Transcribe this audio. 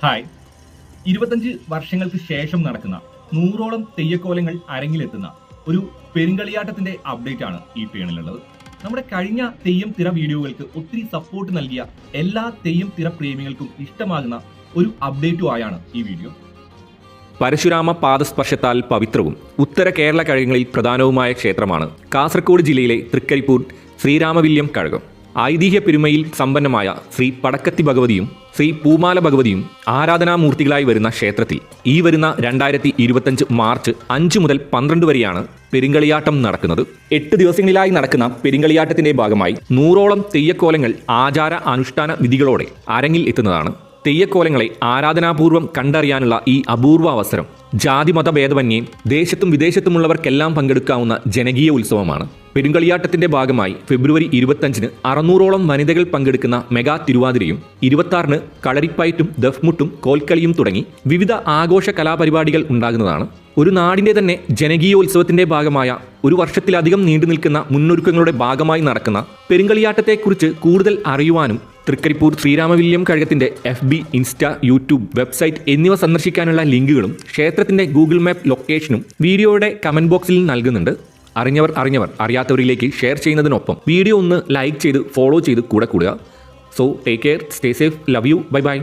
Hi. 25 വർഷങ്ങൾക്ക് ശേഷം നടക്കുന്ന 100ഓളം തെയ്യക്കോലങ്ങൾ അരങ്ങിലെത്തുന്ന ഒരു പെരുങ്കളിയാട്ടത്തിന്റെ അപ്ഡേറ്റ് ആണ് ഈ ടേണിലുള്ളത്. നമ്മുടെ കഴിഞ്ഞ തെയ്യം തിറ വീഡിയോകൾക്ക് ഒത്തിരി സപ്പോർട്ട് നൽകിയ എല്ലാ തെയ്യം തിറ പ്രേമികൾക്കും ഇഷ്ടമാകുന്ന ഒരു അപ്ഡേറ്റുമായാണ് ഈ വീഡിയോ. പരശുരാമ പാദസ്പർശത്താൽ പവിത്രവും ഉത്തര കേരള കഴകങ്ങളിൽ പ്രധാനവുമായ ക്ഷേത്രമാണ് കാസർഗോഡ് ജില്ലയിലെ തൃക്കരിപ്പൂർ ശ്രീരാമവില്യം കഴകം. ഐതിഹ്യ പെരുമയിൽ സമ്പന്നമായ ശ്രീ പടക്കത്തി ഭഗവതിയും ശ്രീ പൂമാല ഭഗവതിയും ആരാധനാമൂർത്തികളായി വരുന്ന ക്ഷേത്രത്തിൽ ഈ വരുന്ന 2025 മാർച്ച് 5 മുതൽ 12 വരെയാണ് പെരുങ്കളിയാട്ടം നടക്കുന്നത്. 8 ദിവസങ്ങളിലായി നടക്കുന്ന പെരുങ്കളിയാട്ടത്തിന്റെ ഭാഗമായി 100ഓളം തെയ്യക്കോലങ്ങൾ ആചാര അനുഷ്ഠാന വിധികളോടെ അരങ്ങിൽ എത്തുന്നതാണ്. തെയ്യക്കോലങ്ങളെ ആരാധനാപൂർവ്വം കണ്ടറിയാനുള്ള ഈ അപൂർവ അവസരം ജാതിമത ഭേദമന്യേ ദേശത്തും വിദേശത്തുമുള്ളവർക്കെല്ലാം പങ്കെടുക്കാവുന്ന ജനകീയ ഉത്സവമാണ്. പെരുങ്കളിയാട്ടത്തിന്റെ ഭാഗമായി ഫെബ്രുവരി 25-ന് 600ഓളം വനിതകൾ പങ്കെടുക്കുന്ന മെഗാ തിരുവാതിരയും 26-ന് കളരിപ്പയറ്റും ദഫ്മുട്ടും കോൽക്കളിയും തുടങ്ങി വിവിധ ആഘോഷ കലാപരിപാടികൾ ഉണ്ടാകുന്നതാണ്. ഒരു നാടിന്റെ തന്നെ ജനകീയോത്സവത്തിന്റെ ഭാഗമായ ഒരു വർഷത്തിലധികം നീണ്ടു നിൽക്കുന്ന മുന്നൊരുക്കങ്ങളുടെ ഭാഗമായി നടക്കുന്ന പെരുങ്കളിയാട്ടത്തെക്കുറിച്ച് കൂടുതൽ അറിയുവാനും തൃക്കരിപ്പൂർ ശ്രീരാമവില്യം കഴകത്തിന്റെ FB, ഇൻസ്റ്റ, യൂട്യൂബ്, വെബ്സൈറ്റ് എന്നിവ സന്ദർശിക്കാനുള്ള ലിങ്കുകളും ക്ഷേത്രത്തിന്റെ ഗൂഗിൾ മാപ്പ് ലൊക്കേഷനും വീഡിയോയുടെ കമന്റ് ബോക്സിൽ നൽകുന്നുണ്ട്. അറിഞ്ഞവർ അറിയാത്തവരിലേക്ക് ഷെയർ ചെയ്യുന്നതിനൊപ്പം വീഡിയോ ഒന്ന് ലൈക്ക് ചെയ്ത് ഫോളോ ചെയ്ത് കൂടെ കൂടുക. So take care, stay safe, love you, bye bye.